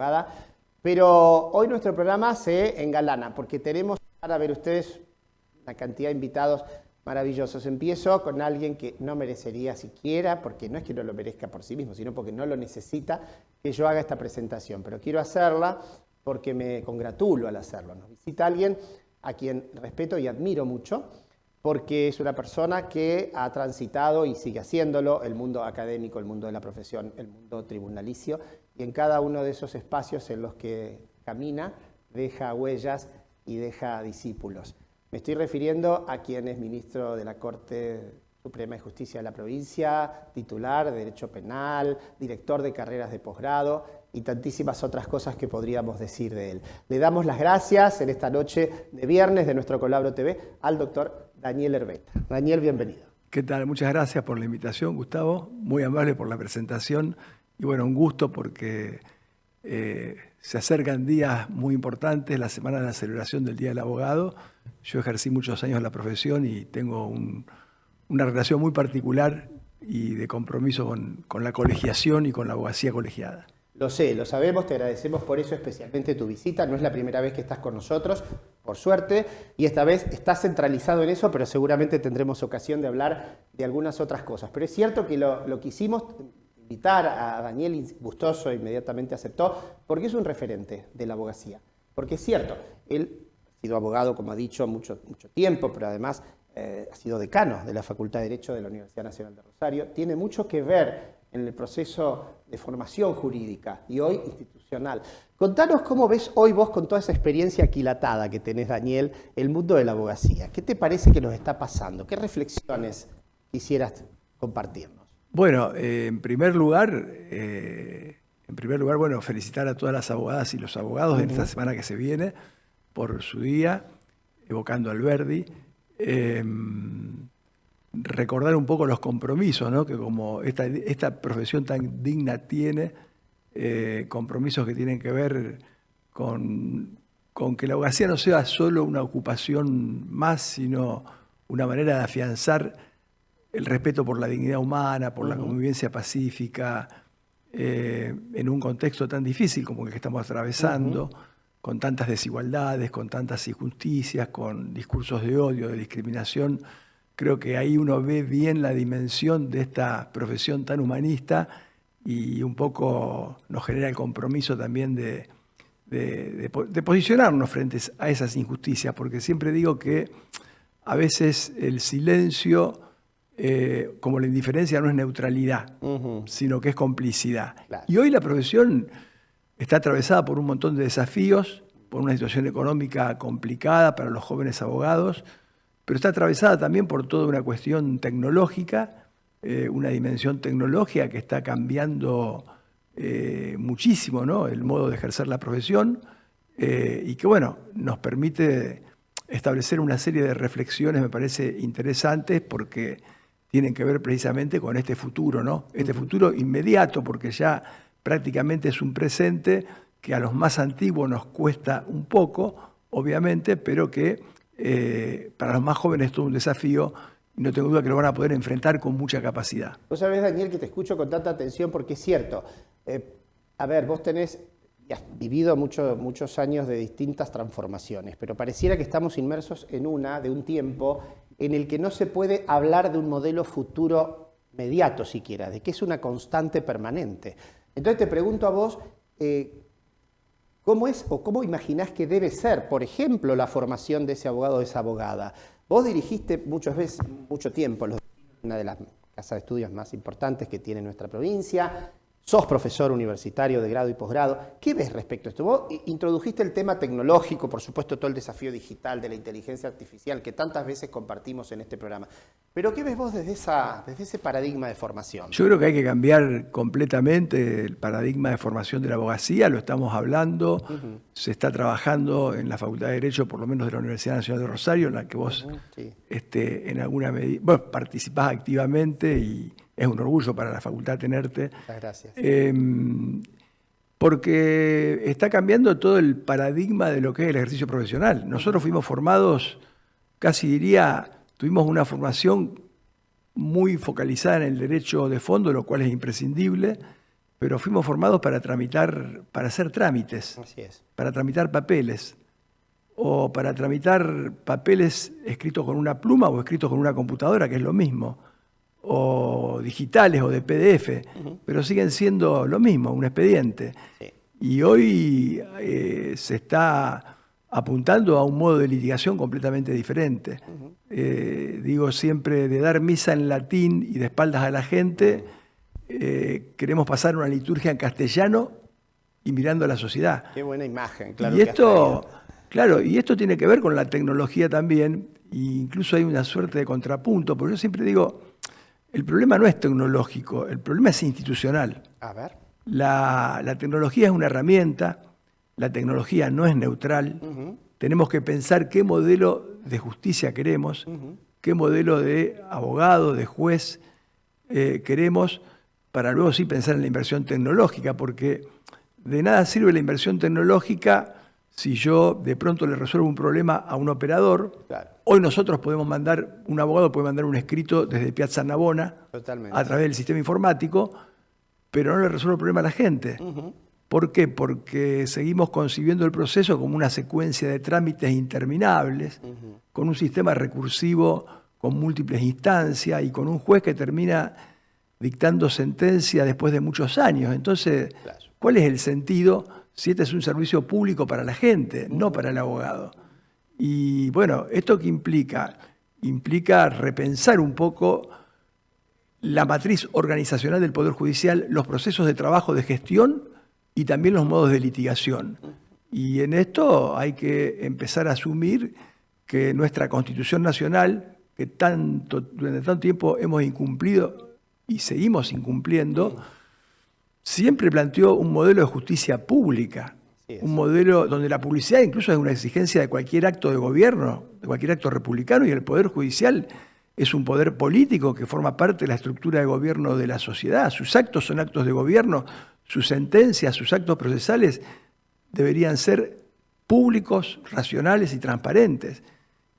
abogada. Pero hoy nuestro programa se engalana porque tenemos para ver ustedes una cantidad de invitados maravillosos. Empiezo con alguien que no merecería siquiera, porque no es que no lo merezca por sí mismo, sino porque no lo necesita que yo haga esta presentación. Pero quiero hacerla porque me congratulo al hacerlo. Nos visita alguien a quien respeto y admiro mucho, porque es una persona que ha transitado y sigue haciéndolo el mundo académico, el mundo de la profesión, el mundo tribunalicio, y en cada uno de esos espacios en los que camina deja huellas y deja discípulos. Me estoy refiriendo a quien es ministro de la Corte Suprema de Justicia de la provincia, titular de Derecho Penal, director de carreras de posgrado y tantísimas otras cosas que podríamos decir de él. Le damos las gracias en esta noche de viernes de nuestro Colabro TV al doctor Daniel Herbeta. Daniel, bienvenido. ¿Qué tal? Muchas gracias por la invitación, Gustavo. Muy amable por la presentación. Y bueno, un gusto porque se acercan días muy importantes, la semana de la celebración del Día del Abogado. Yo ejercí muchos años la profesión y tengo una relación muy particular y de compromiso con la colegiación y con la abogacía colegiada. Lo sé, lo sabemos, te agradecemos por eso especialmente tu visita. No es la primera vez que estás con nosotros, por suerte, y esta vez estás centralizado en eso, pero seguramente tendremos ocasión de hablar de algunas otras cosas. Pero es cierto que lo quisimos invitar a Daniel, gustoso, inmediatamente aceptó, porque es un referente de la abogacía. Porque es cierto, él ha sido abogado, como ha dicho, mucho tiempo, pero además ha sido decano de la Facultad de Derecho de la Universidad Nacional de Rosario. Tiene mucho que ver en el proceso de formación jurídica y hoy institucional. Contanos cómo ves hoy vos, con toda esa experiencia aquilatada que tenés, Daniel, el mundo de la abogacía. ¿Qué te parece que nos está pasando? ¿Qué reflexiones quisieras compartirnos? Bueno, en primer lugar, bueno, felicitar a todas las abogadas y los abogados en esta semana que se viene por su día, evocando a Alberdi. Recordar un poco los compromisos, ¿no? Que como esta profesión tan digna tiene, compromisos que tienen que ver con que la abogacía no sea solo una ocupación más, sino una manera de afianzar el respeto por la dignidad humana, por la convivencia pacífica, en un contexto tan difícil como el que estamos atravesando, con tantas desigualdades, con tantas injusticias, con discursos de odio, de discriminación. Creo que ahí uno ve bien la dimensión de esta profesión tan humanista y un poco nos genera el compromiso también de posicionarnos frente a esas injusticias, porque siempre digo que a veces el silencio, como la indiferencia, no es neutralidad, sino que es complicidad. Claro. Y hoy la profesión está atravesada por un montón de desafíos, por una situación económica complicada para los jóvenes abogados, pero está atravesada también por toda una cuestión tecnológica, una dimensión tecnológica que está cambiando muchísimo, ¿no?, el modo de ejercer la profesión y que, bueno, nos permite establecer una serie de reflexiones, me parece, interesantes porque tienen que ver precisamente con este futuro, ¿no? Este futuro inmediato, porque ya prácticamente es un presente que a los más antiguos nos cuesta un poco, obviamente, pero que para los más jóvenes es todo un desafío y no tengo duda que lo van a poder enfrentar con mucha capacidad. Vos sabés, Daniel, que te escucho con tanta atención porque es cierto. A ver, vos tenés y has vivido muchos años de distintas transformaciones, pero pareciera que estamos inmersos en de un tiempo en el que no se puede hablar de un modelo futuro inmediato siquiera, de que es una constante permanente. Entonces te pregunto a vos, ¿cómo es o cómo imaginás que debe ser, por ejemplo, la formación de ese abogado o de esa abogada? Vos dirigiste mucho tiempo una de las casas de estudios más importantes que tiene nuestra provincia, sos profesor universitario de grado y posgrado. ¿Qué ves respecto a esto? Vos introdujiste el tema tecnológico, por supuesto todo el desafío digital de la inteligencia artificial que tantas veces compartimos en este programa. Pero ¿qué ves vos desde ese paradigma de formación? Yo creo que hay que cambiar completamente el paradigma de formación de la abogacía, lo estamos hablando, se está trabajando en la Facultad de Derecho, por lo menos de la Universidad Nacional de Rosario, en la que vos en alguna medida participás activamente y es un orgullo para la facultad tenerte. Muchas gracias. Porque está cambiando todo el paradigma de lo que es el ejercicio profesional. Nosotros fuimos formados, casi diría, tuvimos una formación muy focalizada en el derecho de fondo, lo cual es imprescindible, pero fuimos formados para tramitar, para hacer trámites, Así es. para tramitar papeles, o para tramitar papeles escritos con una pluma o escritos con una computadora, que es lo mismo, o digitales o de PDF, pero siguen siendo lo mismo, un expediente. Sí. Y hoy se está apuntando a un modo de litigación completamente diferente. Digo siempre, de dar misa en latín y de espaldas a la gente, queremos pasar una liturgia en castellano y mirando a la sociedad. Qué buena imagen, claro. Y esto, claro, y esto tiene que ver con la tecnología también, e incluso hay una suerte de contrapunto, porque yo siempre digo, el problema no es tecnológico, el problema es institucional. A ver. La tecnología es una herramienta, la tecnología no es neutral. Tenemos que pensar qué modelo de justicia queremos, qué modelo de abogado, de juez queremos, para luego sí pensar en la inversión tecnológica, porque de nada sirve la inversión tecnológica si yo de pronto le resuelvo un problema a un operador. Claro. Hoy nosotros podemos mandar, un abogado puede mandar un escrito desde Piazza Navona a través del sistema informático, pero no le resuelve el problema a la gente. ¿Por qué? Porque seguimos concibiendo el proceso como una secuencia de trámites interminables, con un sistema recursivo con múltiples instancias y con un juez que termina dictando sentencia después de muchos años. Entonces, ¿cuál es el sentido si este es un servicio público para la gente, no para el abogado? Y bueno, ¿esto qué implica? Implica repensar un poco la matriz organizacional del Poder Judicial, los procesos de trabajo de gestión y también los modos de litigación. Y en esto hay que empezar a asumir que nuestra Constitución Nacional, que durante tanto tiempo hemos incumplido y seguimos incumpliendo, siempre planteó un modelo de justicia pública, un modelo donde la publicidad incluso es una exigencia de cualquier acto de gobierno, de cualquier acto republicano, y el Poder Judicial es un poder político que forma parte de la estructura de gobierno de la sociedad. Sus actos son actos de gobierno, sus sentencias, sus actos procesales deberían ser públicos, racionales y transparentes.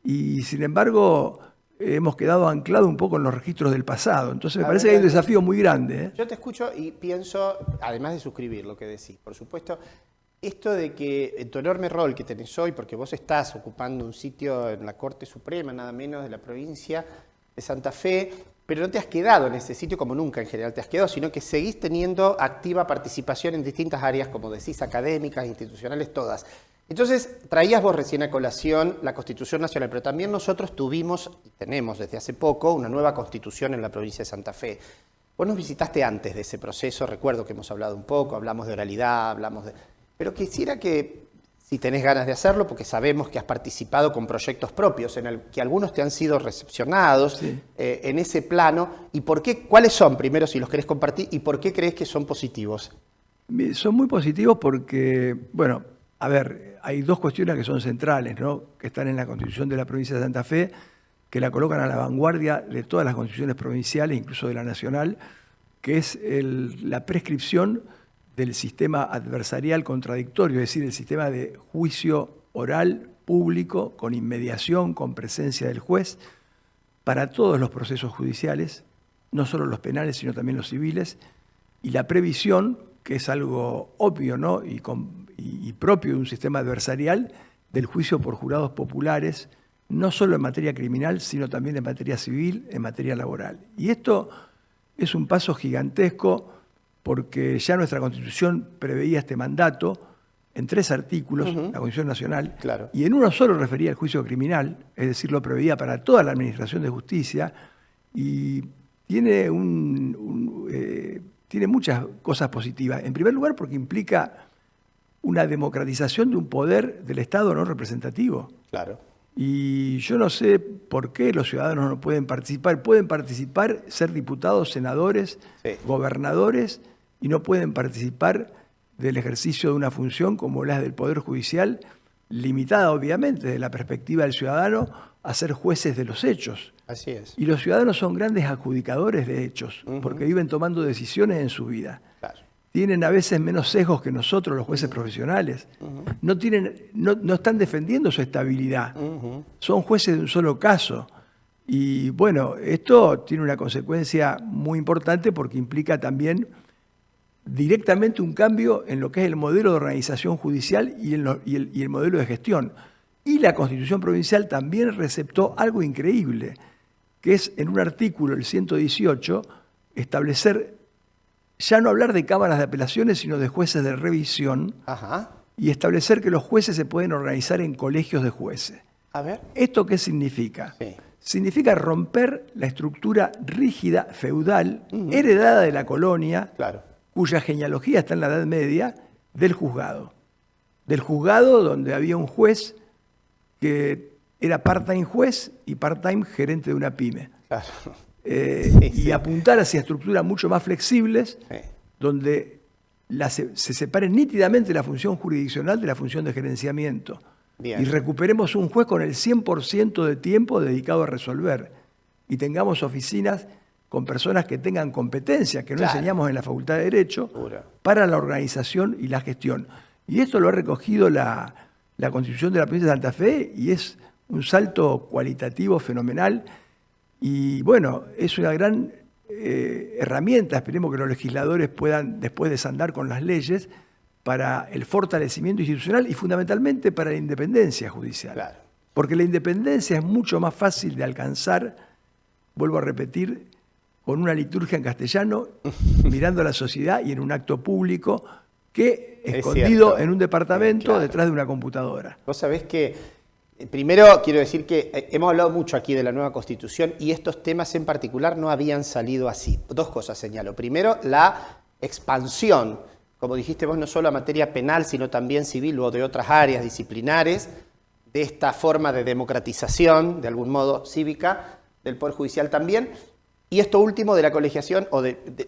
Y sin embargo, hemos quedado anclados un poco en los registros del pasado. Entonces me parece que hay un desafío muy grande. Yo te escucho y pienso, además de suscribir lo que decís, por supuesto, esto de que en tu enorme rol que tenés hoy, porque vos estás ocupando un sitio en la Corte Suprema, nada menos, de la provincia de Santa Fe, pero no te has quedado en ese sitio como nunca en general te has quedado, sino que seguís teniendo activa participación en distintas áreas, como decís, académicas, institucionales, todas. Entonces, traías vos recién a colación la Constitución Nacional, pero también nosotros tuvimos y tenemos desde hace poco una nueva Constitución en la provincia de Santa Fe. Vos nos visitaste antes de ese proceso, recuerdo que hemos hablado un poco, hablamos de oralidad, pero quisiera que, si tenés ganas de hacerlo, porque sabemos que has participado con proyectos propios, en el que algunos te han sido recepcionados en ese plano, y por qué, ¿cuáles son, primero, si los querés compartir, y por qué crees que son positivos? Son muy positivos porque, bueno, a ver, hay dos cuestiones que son centrales, ¿no?, que están en la Constitución de la provincia de Santa Fe, que la colocan a la vanguardia de todas las constituciones provinciales, incluso de la nacional, que es la prescripción del sistema adversarial contradictorio, es decir, el sistema de juicio oral público con inmediación, con presencia del juez, para todos los procesos judiciales, no solo los penales, sino también los civiles, y la previsión, que es algo obvio, ¿no?, y propio de un sistema adversarial, del juicio por jurados populares, no solo en materia criminal, sino también en materia civil, en materia laboral. Y esto es un paso gigantesco porque ya nuestra Constitución preveía este mandato en 3 artículos, la Constitución Nacional, y en uno solo refería al juicio criminal, es decir, lo preveía para toda la Administración de Justicia, y tiene muchas cosas positivas. En primer lugar, porque implica una democratización de un poder del Estado no representativo. Claro. Y yo no sé por qué los ciudadanos no pueden participar. Pueden participar, ser diputados, senadores, gobernadores, y no pueden participar del ejercicio de una función como la del Poder Judicial, limitada obviamente desde la perspectiva del ciudadano a ser jueces de los hechos. Así es. Y los ciudadanos son grandes adjudicadores de hechos, porque viven tomando decisiones en su vida. Claro. Tienen a veces menos sesgos que nosotros, los jueces profesionales. No están defendiendo su estabilidad. Son jueces de un solo caso. Y bueno, esto tiene una consecuencia muy importante porque implica también directamente un cambio en lo que es el modelo de organización judicial y el modelo de gestión. Y la Constitución Provincial también receptó algo increíble, que es en un artículo, el 118, establecer, ya no hablar de cámaras de apelaciones, sino de jueces de revisión, y establecer que los jueces se pueden organizar en colegios de jueces. A ver. ¿Esto qué significa? Sí. Significa romper la estructura rígida, feudal, heredada de la colonia, Claro. cuya genealogía está en la Edad Media, del juzgado. Del juzgado donde había un juez que era part-time juez y part-time gerente de una pyme. Claro. Y apuntar hacia estructuras mucho más flexibles, donde se separe nítidamente la función jurisdiccional de la función de gerenciamiento. Bien. Y recuperemos un juez con el 100% de tiempo dedicado a resolver. Y tengamos oficinas con personas que tengan competencia, que no enseñamos en la Facultad de Derecho, para la organización y la gestión. Y esto lo ha recogido la Constitución de la Provincia de Santa Fe y es un salto cualitativo fenomenal. Y bueno, es una gran herramienta, esperemos que los legisladores puedan después desandar con las leyes, para el fortalecimiento institucional y fundamentalmente para la independencia judicial. Claro. Porque la independencia es mucho más fácil de alcanzar, vuelvo a repetir, con una liturgia en castellano, mirando a la sociedad y en un acto público, que escondido en un departamento detrás de una computadora. Vos sabés que, primero quiero decir que hemos hablado mucho aquí de la nueva Constitución y estos temas en particular no habían salido así. Dos cosas señalo. Primero, la expansión, como dijiste vos, no solo a materia penal, sino también civil o de otras áreas disciplinares, de esta forma de democratización, de algún modo cívica, del Poder Judicial también. Y esto último de la colegiación,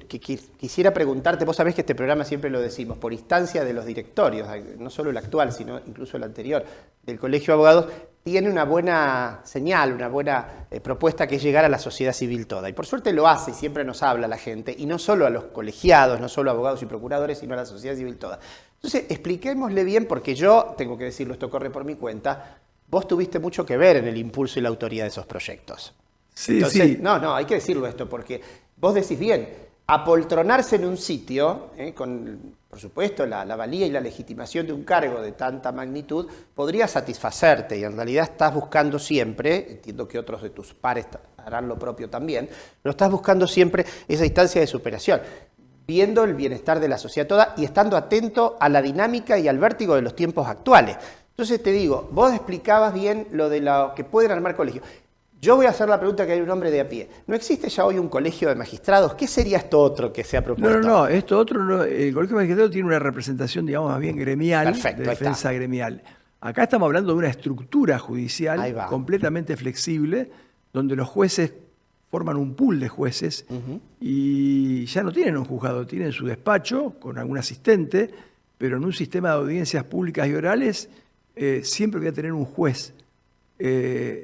que quisiera preguntarte, vos sabés que este programa siempre lo decimos, por instancia de los directorios, no solo el actual, sino incluso el anterior, del Colegio de Abogados, tiene una buena señal, una buena propuesta que es llegar a la sociedad civil toda. Y por suerte lo hace y siempre nos habla la gente, y no solo a los colegiados, no solo a abogados y procuradores, sino a la sociedad civil toda. Entonces, expliquémosle bien, porque yo, tengo que decirlo, esto corre por mi cuenta, vos tuviste mucho que ver en el impulso y la autoría de esos proyectos. Sí, entonces, sí. No, hay que decirlo esto, porque vos decís bien, apoltronarse en un sitio, con, por supuesto, la valía y la legitimación de un cargo de tanta magnitud, podría satisfacerte, y en realidad estás buscando siempre, entiendo que otros de tus pares harán lo propio también, pero estás buscando siempre esa instancia de superación, viendo el bienestar de la sociedad toda y estando atento a la dinámica y al vértigo de los tiempos actuales. Entonces te digo, vos explicabas bien lo de lo que pueden armar colegios. Yo voy a hacer la pregunta que hay un hombre de a pie. ¿No existe ya hoy un colegio de magistrados? ¿Qué sería esto otro que se ha propuesto? No, esto otro no. El colegio de magistrados tiene una representación, digamos, más bien gremial, Perfecto, de defensa gremial. Acá estamos hablando de una estructura judicial completamente flexible, donde los jueces forman un pool de jueces y ya no tienen un juzgado, tienen su despacho con algún asistente, pero en un sistema de audiencias públicas y orales siempre voy a tener un juez.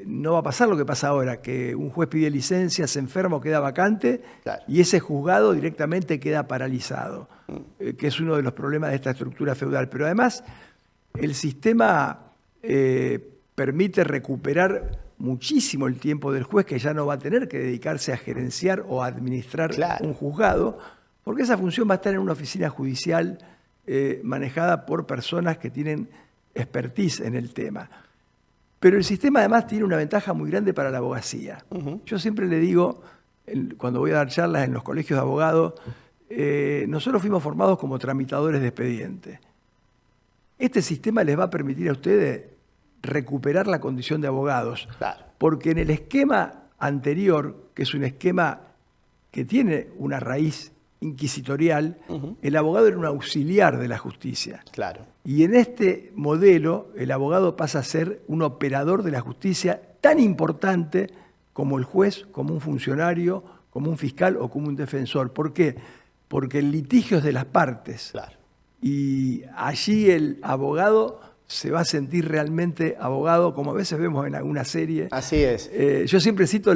No va a pasar lo que pasa ahora, que un juez pide licencia, se enferma o queda vacante, y ese juzgado directamente queda paralizado, que es uno de los problemas de esta estructura feudal. Pero además, el sistema permite recuperar muchísimo el tiempo del juez, que ya no va a tener que dedicarse a gerenciar o a administrar un juzgado, porque esa función va a estar en una oficina judicial manejada por personas que tienen expertise en el tema. Pero el sistema además tiene una ventaja muy grande para la abogacía. Yo siempre le digo, cuando voy a dar charlas en los colegios de abogados, nosotros fuimos formados como tramitadores de expediente. Este sistema les va a permitir a ustedes recuperar la condición de abogados. Porque en el esquema anterior, que es un esquema que tiene una raíz inquisitorial, el abogado era un auxiliar de la justicia. Y en este modelo, el abogado pasa a ser un operador de la justicia tan importante como el juez, como un funcionario, como un fiscal o como un defensor. ¿Por qué? Porque el litigio es de las partes. Y allí el abogado se va a sentir realmente abogado, como a veces vemos en alguna serie. Así es. Yo siempre cito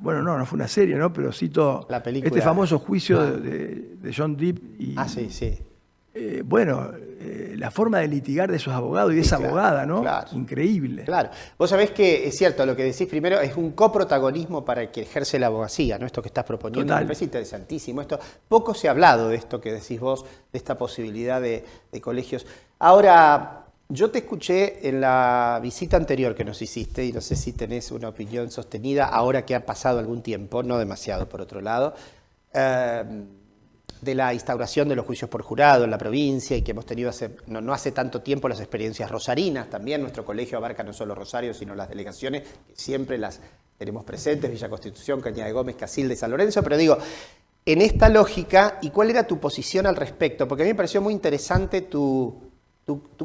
bueno, no fue una serie, ¿no? Pero cito este famoso juicio de John Depp. Y, sí. bueno, la forma de litigar de esos abogados y de esa abogada, ¿no? Claro. Increíble. Claro. Vos sabés que es cierto, lo que decís primero es un coprotagonismo para el que ejerce la abogacía, ¿no? Esto que estás proponiendo me parece interesantísimo. Poco se ha hablado de esto que decís vos, de esta posibilidad de colegios. Ahora, yo te escuché en la visita anterior que nos hiciste, y no sé si tenés una opinión sostenida, ahora que ha pasado algún tiempo, no demasiado por otro lado, de la instauración de los juicios por jurado en la provincia y que hemos tenido no hace tanto tiempo las experiencias rosarinas también. Nuestro colegio abarca no solo Rosario, sino las delegaciones, que siempre las tenemos presentes, Villa Constitución, Cañada de Gómez, Casilda y San Lorenzo. Pero digo, en esta lógica, ¿y cuál era tu posición al respecto? Porque a mí me pareció muy interesante tu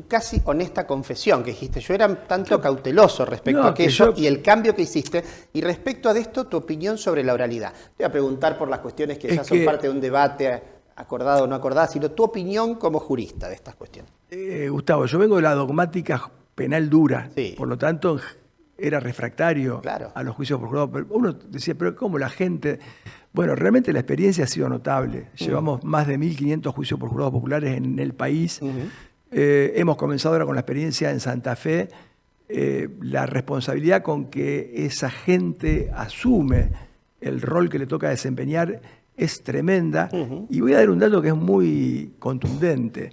casi honesta confesión que dijiste. Yo era tanto cauteloso respecto a aquello y el cambio que hiciste. Y respecto a esto, tu opinión sobre la oralidad. Te voy a preguntar por las cuestiones que ya son parte de un debate acordado o no acordado, sino tu opinión como jurista de estas cuestiones. Gustavo, yo vengo de la dogmática penal dura. Sí. Por lo tanto, era refractario Claro. a los juicios por jurado. Pero uno decía, pero ¿cómo la gente...? Bueno, realmente la experiencia ha sido notable. Llevamos más de 1.500 juicios por jurados populares en el país. Hemos comenzado ahora con la experiencia en Santa Fe, la responsabilidad con que esa gente asume el rol que le toca desempeñar es tremenda. Y voy a dar un dato que es muy contundente.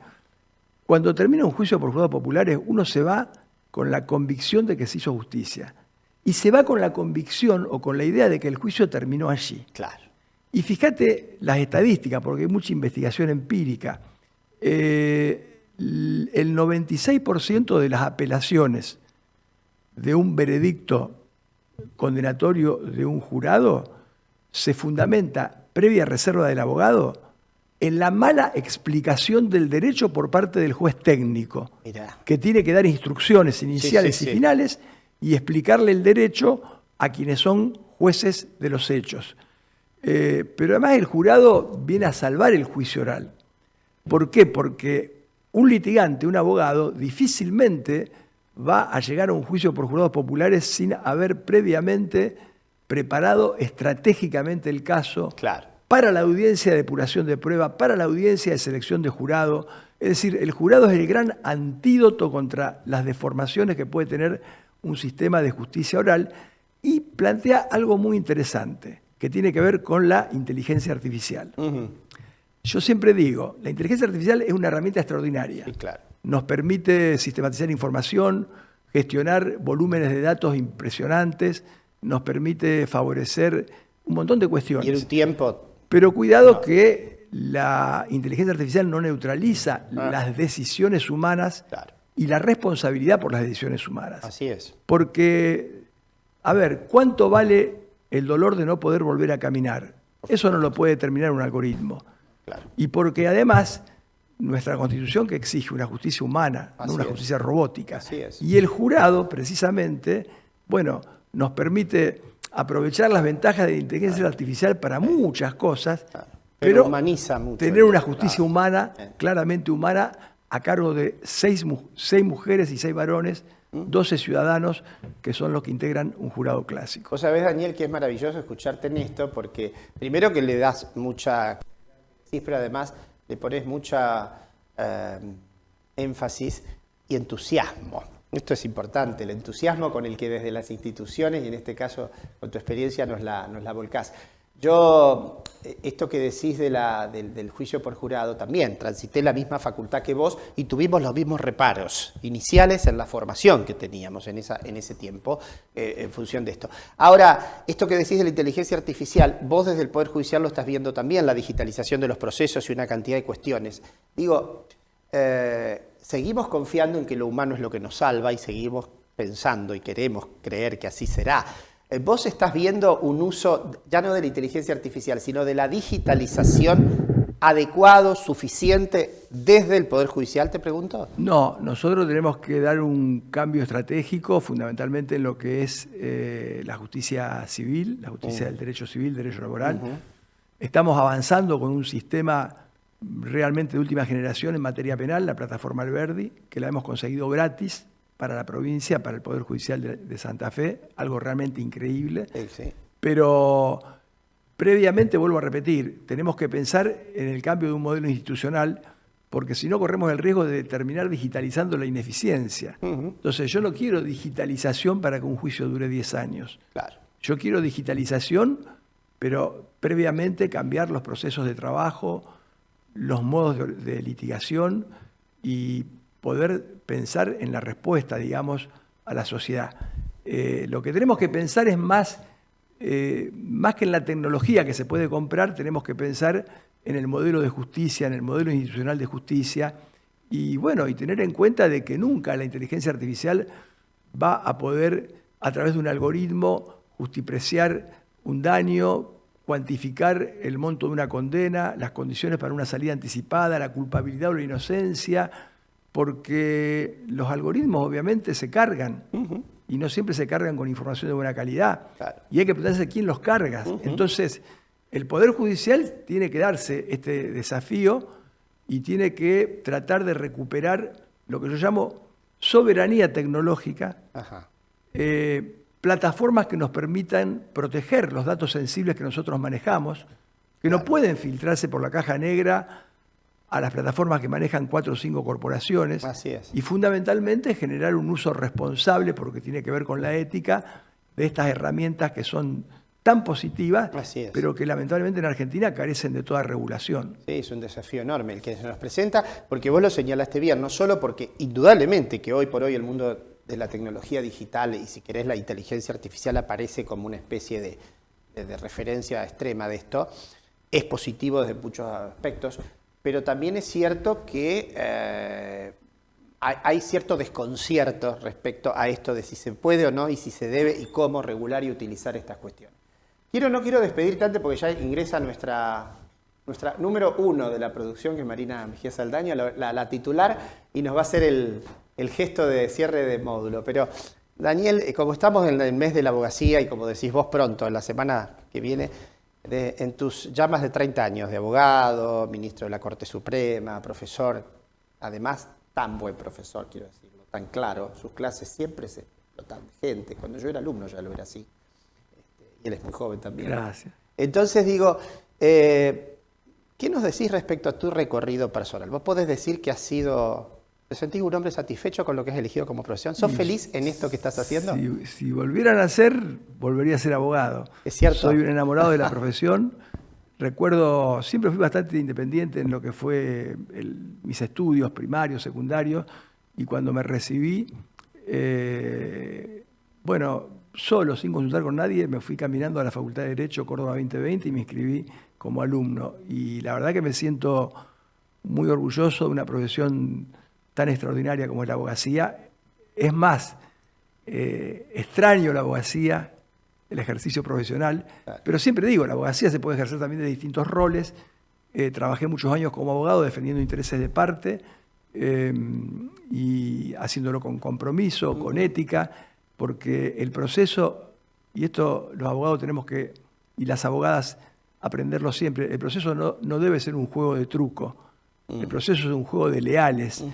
Cuando termina un juicio por jurados populares, uno se va con la convicción de que se hizo justicia. Y se va con la convicción o con la idea de que el juicio terminó allí. Claro. Y fíjate las estadísticas, porque hay mucha investigación empírica. El 96% de las apelaciones de un veredicto condenatorio de un jurado se fundamenta, previa reserva del abogado, en la mala explicación del derecho por parte del juez técnico, que tiene que dar instrucciones iniciales y finales y explicarle el derecho a quienes son jueces de los hechos. Pero además el jurado viene a salvar el juicio oral. ¿Por qué? Porque un litigante, un abogado, difícilmente va a llegar a un juicio por jurados populares sin haber previamente preparado estratégicamente el caso para la audiencia de depuración de prueba, para la audiencia de selección de jurado. Es decir, el jurado es el gran antídoto contra las deformaciones que puede tener un sistema de justicia oral y plantea algo muy interesante que tiene que ver con la inteligencia artificial. Yo siempre digo, la inteligencia artificial es una herramienta extraordinaria. Sí, claro. Nos permite sistematizar información, gestionar volúmenes de datos impresionantes, nos permite favorecer un montón de cuestiones. Y en un tiempo... Pero cuidado que la inteligencia artificial no neutraliza las decisiones humanas y la responsabilidad por las decisiones humanas. Así es. Porque, a ver, ¿cuánto vale el dolor de no poder volver a caminar? Eso no lo puede determinar un algoritmo. Claro. Y porque además nuestra Constitución que exige una justicia humana, no una justicia robótica. Así es. Y el jurado, precisamente, bueno, nos permite aprovechar las ventajas de la inteligencia artificial para muchas cosas, pero humaniza mucho. Tener una justicia humana, claramente humana, a cargo de 6 mujeres y 6 varones, 12 ciudadanos que son los que integran un jurado clásico. Vos sabés, Daniel, que es maravilloso escucharte en esto, porque primero que le das mucha... Sí, pero además le pones mucha énfasis y entusiasmo. Esto es importante, el entusiasmo con el que desde las instituciones, y en este caso con tu experiencia, nos la volcás. Yo, esto que decís del juicio por jurado, también transité la misma facultad que vos y tuvimos los mismos reparos iniciales en la formación que teníamos en ese tiempo en función de esto. Ahora, esto que decís de la inteligencia artificial, vos desde el Poder Judicial lo estás viendo también, la digitalización de los procesos y una cantidad de cuestiones. Digo, seguimos confiando en que lo humano es lo que nos salva y seguimos pensando y queremos creer que así será. ¿Vos estás viendo un uso, ya no de la inteligencia artificial, sino de la digitalización adecuado, suficiente, desde el Poder Judicial, te pregunto? No, nosotros tenemos que dar un cambio estratégico, fundamentalmente en lo que es la justicia civil, la justicia del derecho civil, derecho laboral. Estamos avanzando con un sistema realmente de última generación en materia penal, la plataforma Alberdi, que la hemos conseguido gratis para la provincia, para el Poder Judicial de Santa Fe, algo realmente increíble. Sí. Pero previamente, vuelvo a repetir, tenemos que pensar en el cambio de un modelo institucional porque si no corremos el riesgo de terminar digitalizando la ineficiencia. Entonces yo no quiero digitalización para que un juicio dure 10 años. Claro. Yo quiero digitalización, pero previamente cambiar los procesos de trabajo, los modos de litigación y poder pensar en la respuesta, digamos, a la sociedad. Lo que tenemos que pensar es más que en la tecnología que se puede comprar, tenemos que pensar en el modelo de justicia, en el modelo institucional de justicia, y bueno, y tener en cuenta de que nunca la inteligencia artificial va a poder, a través de un algoritmo, justipreciar un daño, cuantificar el monto de una condena, las condiciones para una salida anticipada, la culpabilidad o la inocencia, porque los algoritmos obviamente se cargan y no siempre se cargan con información de buena calidad. Claro. Y hay que preguntarse quién los carga. Entonces, el Poder Judicial tiene que darse este desafío y tiene que tratar de recuperar lo que yo llamo soberanía tecnológica, plataformas que nos permitan proteger los datos sensibles que nosotros manejamos, que no pueden filtrarse por la caja negra a las plataformas que manejan 4 o 5 corporaciones. Así es. Y fundamentalmente generar un uso responsable, porque tiene que ver con la ética, de estas herramientas que son tan positivas, pero que lamentablemente en Argentina carecen de toda regulación. Sí, es un desafío enorme el que se nos presenta, porque vos lo señalaste bien, no solo porque indudablemente que hoy por hoy el mundo de la tecnología digital y si querés la inteligencia artificial aparece como una especie de referencia extrema de esto, es positivo desde muchos aspectos, pero también es cierto que hay cierto desconcierto respecto a esto de si se puede o no y si se debe y cómo regular y utilizar estas cuestiones. No quiero despedirte antes porque ya ingresa nuestra número 1 de la producción, que es Marina Mejía Saldaña, la titular, y nos va a hacer el gesto de cierre de módulo. Pero, Daniel, como estamos en el mes de la abogacía y como decís vos pronto, en la semana que viene, en tus ya más de 30 años de abogado, ministro de la Corte Suprema, profesor, además tan buen profesor, quiero decirlo, tan claro, sus clases siempre se explotan de gente. Cuando yo era alumno ya lo era así. Y él es muy joven también. Gracias. Entonces digo, ¿qué nos decís respecto a tu recorrido personal? Vos podés decir que ¿te sentís un hombre satisfecho con lo que has elegido como profesión? ¿Sos feliz en esto que estás haciendo? Si volvieran a ser, volvería a ser abogado. Es cierto. Soy un enamorado de la profesión. Recuerdo, siempre fui bastante independiente en lo que fue mis estudios primarios, secundarios, y cuando me recibí, solo, sin consultar con nadie, me fui caminando a la Facultad de Derecho Córdoba 2020 y me inscribí como alumno. Y la verdad que me siento muy orgulloso de una profesión tan extraordinaria como es la abogacía. Es más, extraño la abogacía, el ejercicio profesional, pero siempre digo, la abogacía se puede ejercer también de distintos roles. Trabajé muchos años como abogado defendiendo intereses de parte y haciéndolo con compromiso, con ética, porque el proceso, y esto los abogados tenemos que, y las abogadas, aprenderlo siempre, el proceso no debe ser un juego de truco, el proceso es un juego de leales,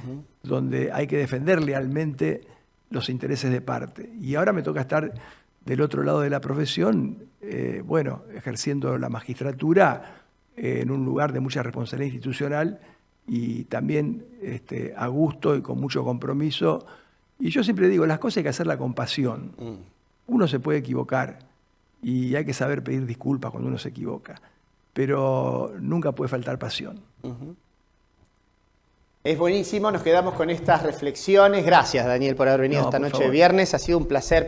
donde hay que defender lealmente los intereses de parte. Y ahora me toca estar del otro lado de la profesión, ejerciendo la magistratura en un lugar de mucha responsabilidad institucional y también a gusto y con mucho compromiso. Y yo siempre digo, las cosas hay que hacerlas con pasión. Uno se puede equivocar y hay que saber pedir disculpas cuando uno se equivoca, pero nunca puede faltar pasión. Es buenísimo, nos quedamos con estas reflexiones. Gracias, Daniel, por haber venido esta noche de viernes. Ha sido un placer.